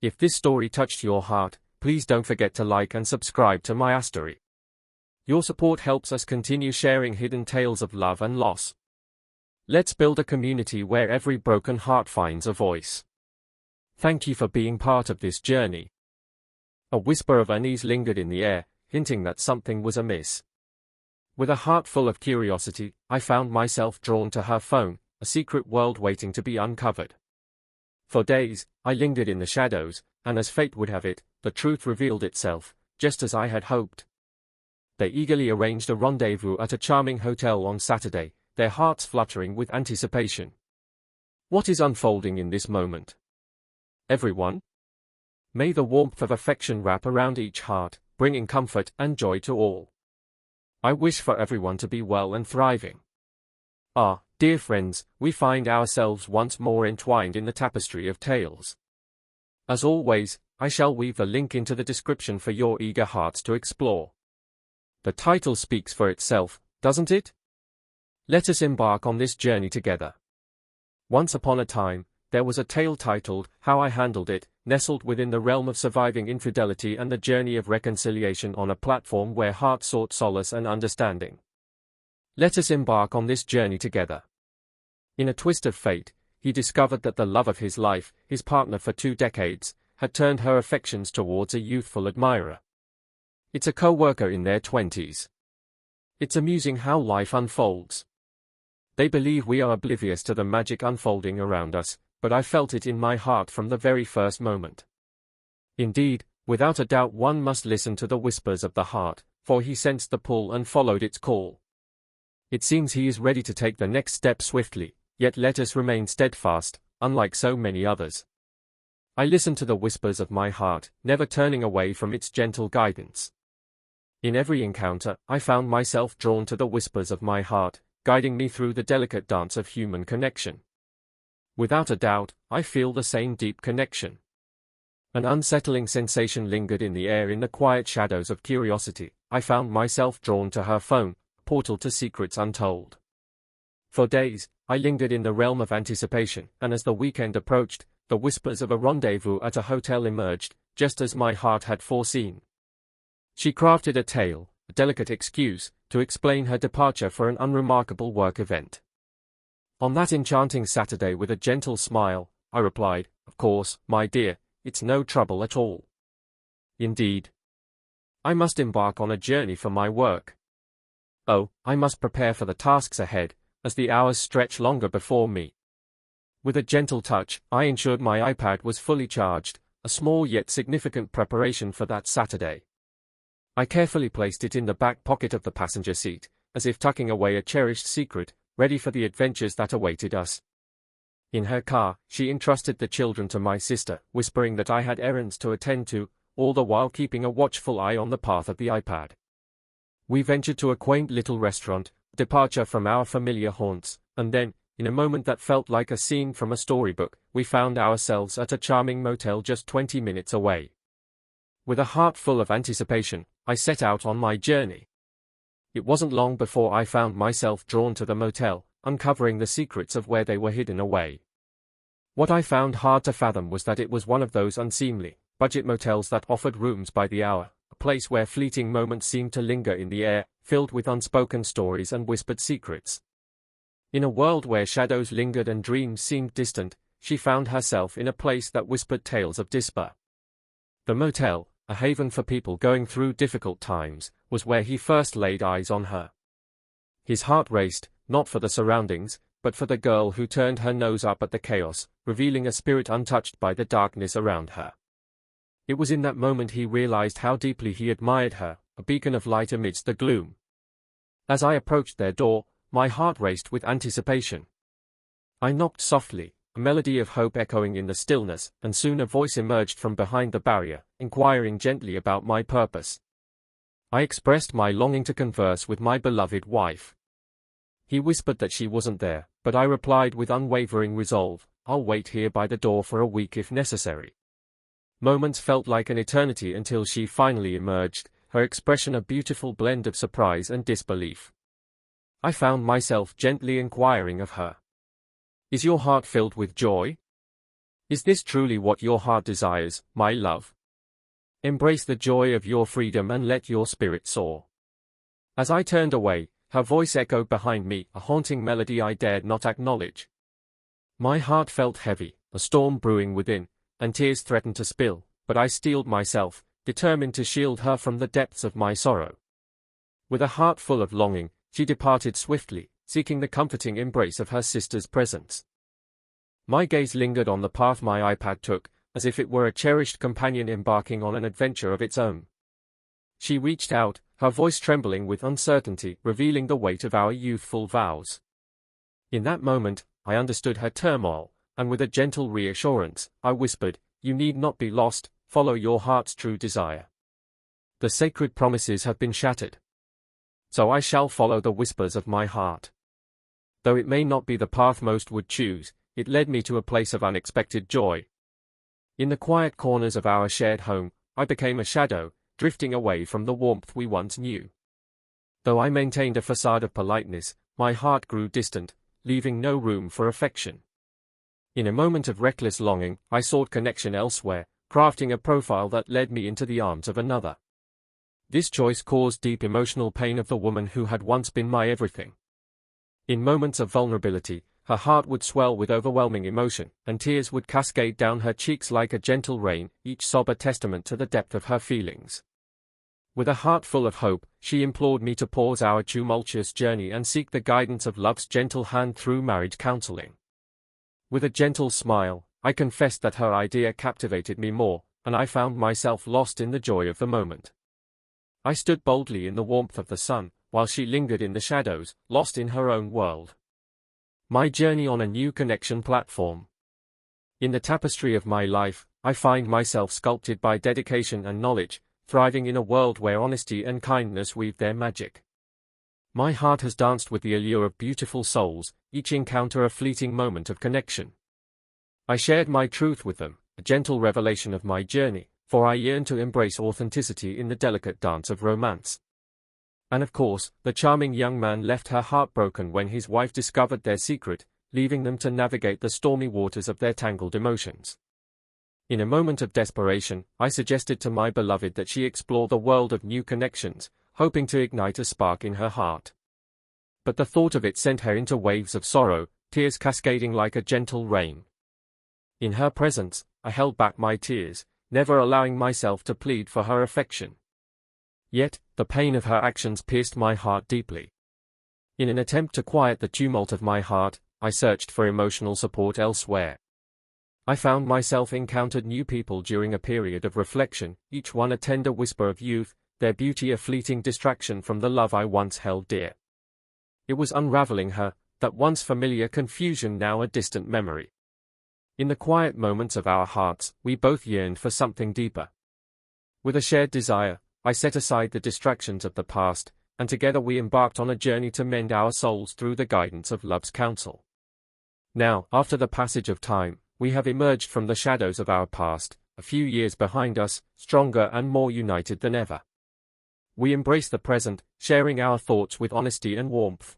If this story touched your heart, please don't forget to like and subscribe to my story. Your support helps us continue sharing hidden tales of love and loss. Let's build a community where every broken heart finds a voice. Thank you for being part of this journey. A whisper of unease lingered in the air, hinting that something was amiss. With a heart full of curiosity, I found myself drawn to her phone, a secret world waiting to be uncovered. For days, I lingered in the shadows, and as fate would have it, the truth revealed itself, just as I had hoped. They eagerly arranged a rendezvous at a charming hotel on Saturday, their hearts fluttering with anticipation. What is unfolding in this moment? Everyone? May the warmth of affection wrap around each heart, bringing comfort and joy to all. I wish for everyone to be well and thriving. Ah, dear friends, we find ourselves once more entwined in the tapestry of tales. As always, I shall weave a link into the description for your eager hearts to explore. The title speaks for itself, doesn't it? Let us embark on this journey together. Once upon a time, there was a tale titled, How I Handled It, nestled within the realm of surviving infidelity and the journey of reconciliation on a platform where hearts sought solace and understanding. Let us embark on this journey together. In a twist of fate, he discovered that the love of his life, his partner for 2 decades, had turned her affections towards a youthful admirer. It's a co-worker in their 20s. It's amusing how life unfolds. They believe we are oblivious to the magic unfolding around us, but I felt it in my heart from the very first moment. Indeed, without a doubt one must listen to the whispers of the heart, for he sensed the pull and followed its call. It seems he is ready to take the next step swiftly, yet let us remain steadfast, unlike so many others. I listened to the whispers of my heart, never turning away from its gentle guidance. In every encounter, I found myself drawn to the whispers of my heart, guiding me through the delicate dance of human connection. Without a doubt, I feel the same deep connection. An unsettling sensation lingered in the air in the quiet shadows of curiosity. I found myself drawn to her phone, a portal to secrets untold. For days, I lingered in the realm of anticipation, and as the weekend approached, the whispers of a rendezvous at a hotel emerged, just as my heart had foreseen. She crafted a tale, a delicate excuse, to explain her departure for an unremarkable work event. On that enchanting Saturday, with a gentle smile, I replied, "Of course, my dear, it's no trouble at all." Indeed. I must embark on a journey for my work. Oh, I must prepare for the tasks ahead, as the hours stretch longer before me. With a gentle touch, I ensured my iPad was fully charged, a small yet significant preparation for that Saturday. I carefully placed it in the back pocket of the passenger seat, as if tucking away a cherished secret, ready for the adventures that awaited us. In her car, she entrusted the children to my sister, whispering that I had errands to attend to, all the while keeping a watchful eye on the path of the iPad. We ventured to a quaint little restaurant, a departure from our familiar haunts, and then, in a moment that felt like a scene from a storybook, we found ourselves at a charming motel just 20 minutes away. With a heart full of anticipation, I set out on my journey. It wasn't long before I found myself drawn to the motel, uncovering the secrets of where they were hidden away. What I found hard to fathom was that it was one of those unseemly, budget motels that offered rooms by the hour, a place where fleeting moments seemed to linger in the air, filled with unspoken stories and whispered secrets. In a world where shadows lingered and dreams seemed distant, she found herself in a place that whispered tales of despair. The motel, a haven for people going through difficult times, was where he first laid eyes on her. His heart raced, not for the surroundings, but for the girl who turned her nose up at the chaos, revealing a spirit untouched by the darkness around her. It was in that moment he realized how deeply he admired her, a beacon of light amidst the gloom. As I approached their door, my heart raced with anticipation. I knocked softly, a melody of hope echoing in the stillness, and soon a voice emerged from behind the barrier, inquiring gently about my purpose. I expressed my longing to converse with my beloved wife. He whispered that she wasn't there, but I replied with unwavering resolve, "I'll wait here by the door for a week if necessary." Moments felt like an eternity until she finally emerged, her expression a beautiful blend of surprise and disbelief. I found myself gently inquiring of her, "Is your heart filled with joy? Is this truly what your heart desires, my love? Embrace the joy of your freedom and let your spirit soar. As I turned away, her voice echoed behind me, a haunting melody I dared not acknowledge. My heart felt heavy, a storm brewing within, and tears threatened to spill, but I steeled myself, determined to shield her from the depths of my sorrow. With a heart full of longing, she departed swiftly, seeking the comforting embrace of her sister's presence. My gaze lingered on the path my iPad took, as if it were a cherished companion embarking on an adventure of its own. She reached out, her voice trembling with uncertainty, revealing the weight of our youthful vows. In that moment, I understood her turmoil, and with a gentle reassurance, I whispered, "You need not be lost, follow your heart's true desire. The sacred promises have been shattered. So I shall follow the whispers of my heart." Though it may not be the path most would choose, it led me to a place of unexpected joy. In the quiet corners of our shared home, I became a shadow, drifting away from the warmth we once knew. Though I maintained a facade of politeness, my heart grew distant, leaving no room for affection. In a moment of reckless longing, I sought connection elsewhere, crafting a profile that led me into the arms of another. This choice caused deep emotional pain of the woman who had once been my everything. In moments of vulnerability, her heart would swell with overwhelming emotion, and tears would cascade down her cheeks like a gentle rain, each sob a testament to the depth of her feelings. With a heart full of hope, she implored me to pause our tumultuous journey and seek the guidance of love's gentle hand through marriage counseling. With a gentle smile, I confessed that her idea captivated me more, and I found myself lost in the joy of the moment. I stood boldly in the warmth of the sun, while she lingered in the shadows, lost in her own world. My journey on a new connection platform. In the tapestry of my life, I find myself sculpted by dedication and knowledge, thriving in a world where honesty and kindness weave their magic. My heart has danced with the allure of beautiful souls, each encounter a fleeting moment of connection. I shared my truth with them, a gentle revelation of my journey, for I yearn to embrace authenticity in the delicate dance of romance. And of course, the charming young man left her heartbroken when his wife discovered their secret, leaving them to navigate the stormy waters of their tangled emotions. In a moment of desperation, I suggested to my beloved that she explore the world of new connections, hoping to ignite a spark in her heart. But the thought of it sent her into waves of sorrow, tears cascading like a gentle rain. In her presence, I held back my tears, never allowing myself to plead for her affection. Yet, the pain of her actions pierced my heart deeply. In an attempt to quiet the tumult of my heart, I searched for emotional support elsewhere. I found myself encountered new people during a period of reflection, each one a tender whisper of youth, their beauty a fleeting distraction from the love I once held dear. It was unraveling her, that once familiar confusion now a distant memory. In the quiet moments of our hearts, we both yearned for something deeper. With a shared desire, I set aside the distractions of the past, and together we embarked on a journey to mend our souls through the guidance of love's counsel. Now, after the passage of time, we have emerged from the shadows of our past, a few years behind us, stronger and more united than ever. We embrace the present, sharing our thoughts with honesty and warmth.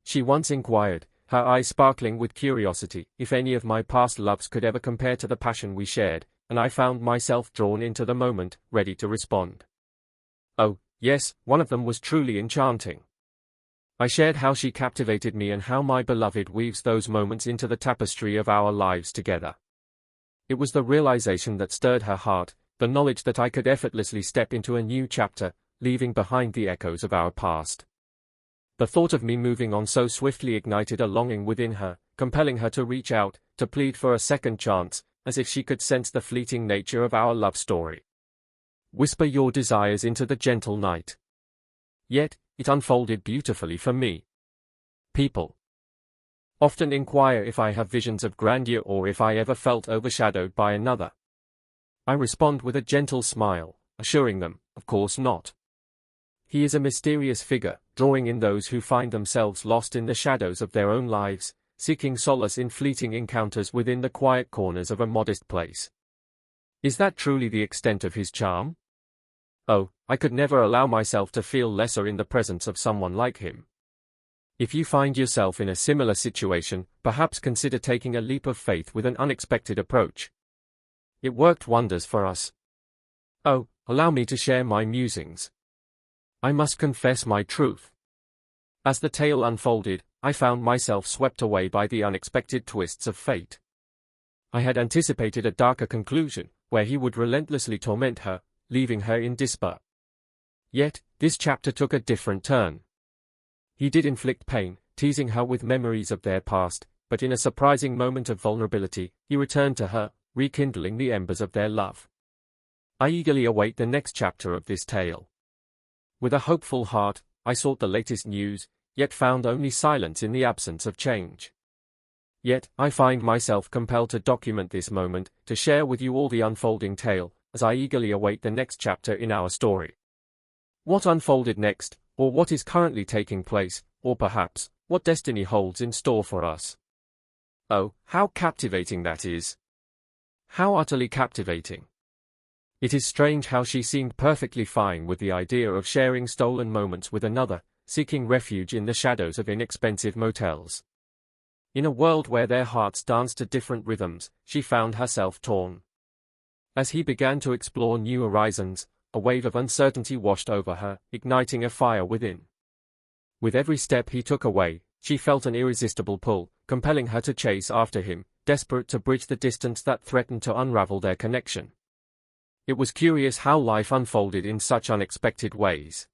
She once inquired, her eyes sparkling with curiosity, if any of my past loves could ever compare to the passion we shared, and I found myself drawn into the moment, ready to respond. Oh, yes, one of them was truly enchanting. I shared how she captivated me and how my beloved weaves those moments into the tapestry of our lives together. It was the realization that stirred her heart, the knowledge that I could effortlessly step into a new chapter, leaving behind the echoes of our past. The thought of me moving on so swiftly ignited a longing within her, compelling her to reach out, to plead for a second chance, as if she could sense the fleeting nature of our love story. Whisper your desires into the gentle night. Yet, it unfolded beautifully for me. People often inquire if I have visions of grandeur or if I ever felt overshadowed by another. I respond with a gentle smile, assuring them, of course not. He is a mysterious figure, drawing in those who find themselves lost in the shadows of their own lives, seeking solace in fleeting encounters within the quiet corners of a modest place. Is that truly the extent of his charm? Oh, I could never allow myself to feel lesser in the presence of someone like him. If you find yourself in a similar situation, perhaps consider taking a leap of faith with an unexpected approach. It worked wonders for us. Oh, allow me to share my musings. I must confess my truth. As the tale unfolded, I found myself swept away by the unexpected twists of fate. I had anticipated a darker conclusion, where he would relentlessly torment her, leaving her in despair. Yet, this chapter took a different turn. He did inflict pain, teasing her with memories of their past, but in a surprising moment of vulnerability, he returned to her, rekindling the embers of their love. I eagerly await the next chapter of this tale. With a hopeful heart, I sought the latest news, yet found only silence in the absence of change. Yet, I find myself compelled to document this moment, to share with you all the unfolding tale, as I eagerly await the next chapter in our story. What unfolded next, or what is currently taking place, or perhaps, what destiny holds in store for us? Oh, how captivating that is! How utterly captivating! It is strange how she seemed perfectly fine with the idea of sharing stolen moments with another, seeking refuge in the shadows of inexpensive motels. In a world where their hearts danced to different rhythms, she found herself torn. As he began to explore new horizons, a wave of uncertainty washed over her, igniting a fire within. With every step he took away, she felt an irresistible pull, compelling her to chase after him, desperate to bridge the distance that threatened to unravel their connection. It was curious how life unfolded in such unexpected ways.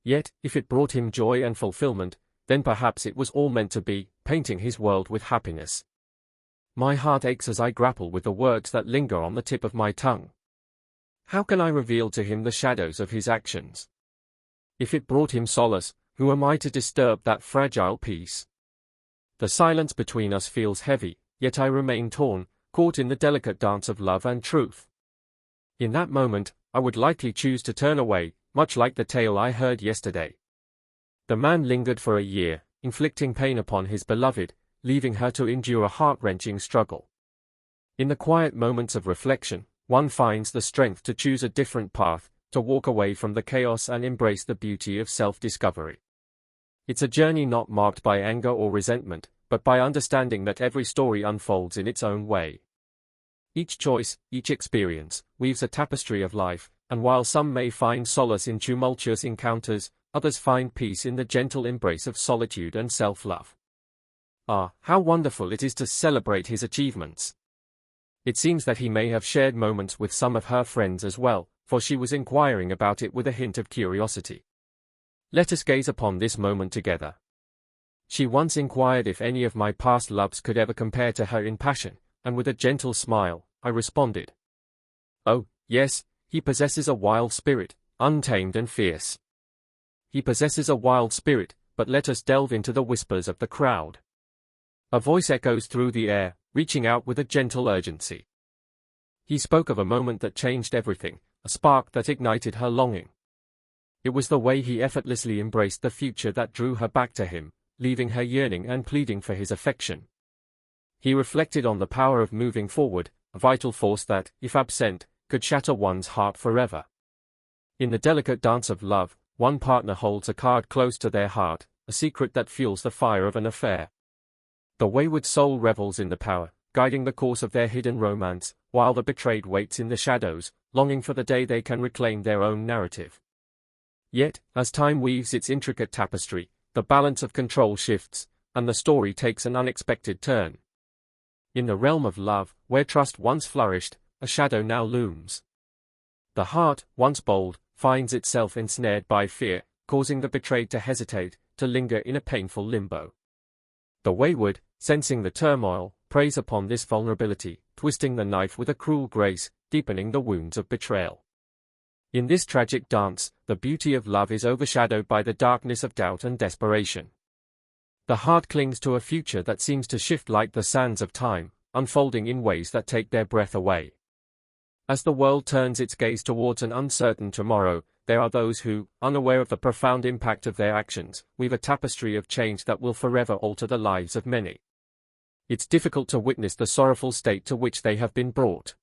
Yet, if it brought him joy and fulfillment, then perhaps it was all meant to be, painting his world with happiness. My heart aches as I grapple with the words that linger on the tip of my tongue. How can I reveal to him the shadows of his actions? If it brought him solace, who am I to disturb that fragile peace? The silence between us feels heavy, yet I remain torn, caught in the delicate dance of love and truth. In that moment, I would likely choose to turn away, much like the tale I heard yesterday. The man lingered for a year, inflicting pain upon his beloved, leaving her to endure a heart-wrenching struggle. In the quiet moments of reflection, one finds the strength to choose a different path, to walk away from the chaos and embrace the beauty of self-discovery. It's a journey not marked by anger or resentment, but by understanding that every story unfolds in its own way. Each choice, each experience, weaves a tapestry of life, and while some may find solace in tumultuous encounters, others find peace in the gentle embrace of solitude and self-love. Ah, how wonderful it is to celebrate his achievements! It seems that he may have shared moments with some of her friends as well, for she was inquiring about it with a hint of curiosity. Let us gaze upon this moment together. She once inquired if any of my past loves could ever compare to her in passion, and with a gentle smile, I responded. Oh, yes, he possesses a wild spirit, untamed and fierce. He possesses a wild spirit, but let us delve into the whispers of the crowd. A voice echoes through the air, reaching out with a gentle urgency. He spoke of a moment that changed everything, a spark that ignited her longing. It was the way he effortlessly embraced the future that drew her back to him, leaving her yearning and pleading for his affection. He reflected on the power of moving forward, a vital force that, if absent, could shatter one's heart forever. In the delicate dance of love, one partner holds a card close to their heart, a secret that fuels the fire of an affair. The wayward soul revels in the power, guiding the course of their hidden romance, while the betrayed waits in the shadows, longing for the day they can reclaim their own narrative. Yet, as time weaves its intricate tapestry, the balance of control shifts, and the story takes an unexpected turn. In the realm of love, where trust once flourished, a shadow now looms. The heart, once bold, finds itself ensnared by fear, causing the betrayed to hesitate, to linger in a painful limbo. The wayward, sensing the turmoil, preys upon this vulnerability, twisting the knife with a cruel grace, deepening the wounds of betrayal. In this tragic dance, the beauty of love is overshadowed by the darkness of doubt and desperation. The heart clings to a future that seems to shift like the sands of time, unfolding in ways that take their breath away. As the world turns its gaze towards an uncertain tomorrow, there are those who, unaware of the profound impact of their actions, weave a tapestry of change that will forever alter the lives of many. It's difficult to witness the sorrowful state to which they have been brought.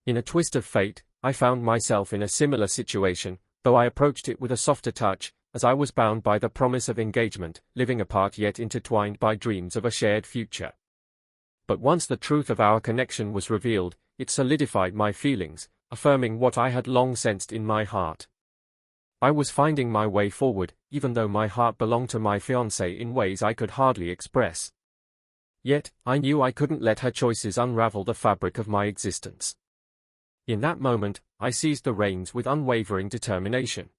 In a twist of fate, I found myself in a similar situation, though I approached it with a softer touch, as I was bound by the promise of engagement, living apart yet intertwined by dreams of a shared future. But once the truth of our connection was revealed, it solidified my feelings, affirming what I had long sensed in my heart. I was finding my way forward, even though my heart belonged to my fiancée in ways I could hardly express. Yet, I knew I couldn't let her choices unravel the fabric of my existence. In that moment, I seized the reins with unwavering determination.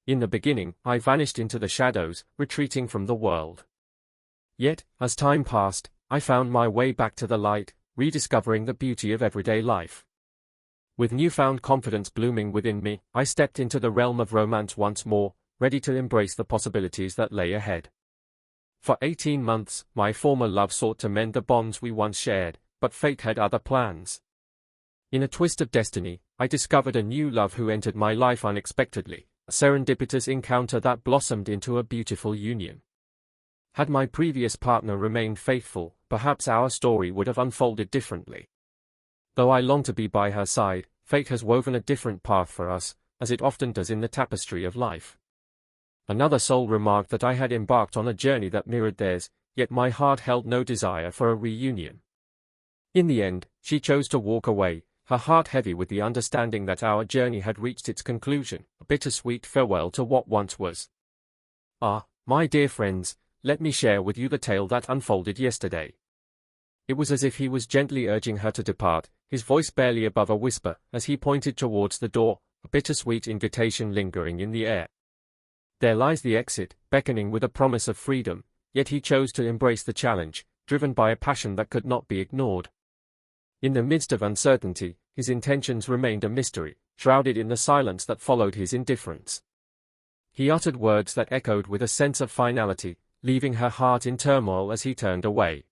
In the beginning, I vanished into the shadows, retreating from the world. Yet, as time passed, I found my way back to the light, rediscovering the beauty of everyday life. With newfound confidence blooming within me, I stepped into the realm of romance once more, ready to embrace the possibilities that lay ahead. For 18 months, my former love sought to mend the bonds we once shared, but fate had other plans. In a twist of destiny, I discovered a new love who entered my life unexpectedly, a serendipitous encounter that blossomed into a beautiful union. Had my previous partner remained faithful, perhaps our story would have unfolded differently. Though I long to be by her side, fate has woven a different path for us, as it often does in the tapestry of life. Another soul remarked that I had embarked on a journey that mirrored theirs, yet my heart held no desire for a reunion. In the end, she chose to walk away, her heart heavy with the understanding that our journey had reached its conclusion, a bittersweet farewell to what once was. Ah, my dear friends, let me share with you the tale that unfolded yesterday. It was as if he was gently urging her to depart, his voice barely above a whisper, as he pointed towards the door, a bittersweet invitation lingering in the air. There lies the exit, beckoning with a promise of freedom, yet he chose to embrace the challenge, driven by a passion that could not be ignored. In the midst of uncertainty, his intentions remained a mystery, shrouded in the silence that followed his indifference. He uttered words that echoed with a sense of finality, leaving her heart in turmoil as he turned away.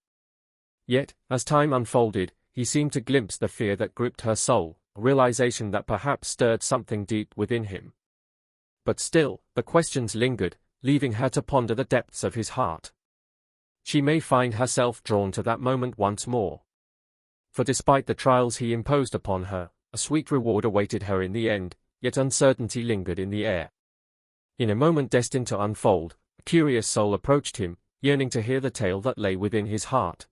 Yet, as time unfolded, he seemed to glimpse the fear that gripped her soul, a realization that perhaps stirred something deep within him. But still, the questions lingered, leaving her to ponder the depths of his heart. She may find herself drawn to that moment once more. For despite the trials he imposed upon her, a sweet reward awaited her in the end, yet uncertainty lingered in the air. In a moment destined to unfold, a curious soul approached him, yearning to hear the tale that lay within his heart.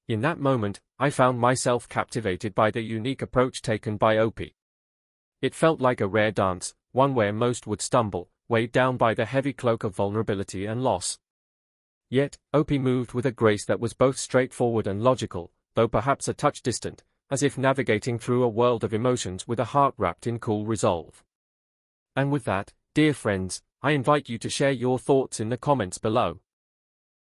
In that moment, I found myself captivated by the unique approach taken by Opie. It felt like a rare dance, one where most would stumble, weighed down by the heavy cloak of vulnerability and loss. Yet, Opie moved with a grace that was both straightforward and logical, though perhaps a touch distant, as if navigating through a world of emotions with a heart wrapped in cool resolve. And with that, dear friends, I invite you to share your thoughts in the comments below.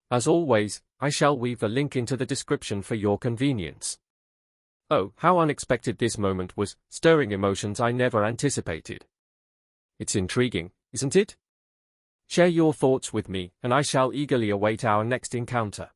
As always, I shall weave the link into the description for your convenience. Oh, how unexpected this moment was, stirring emotions I never anticipated. It's intriguing, isn't it? Share your thoughts with me, and I shall eagerly await our next encounter.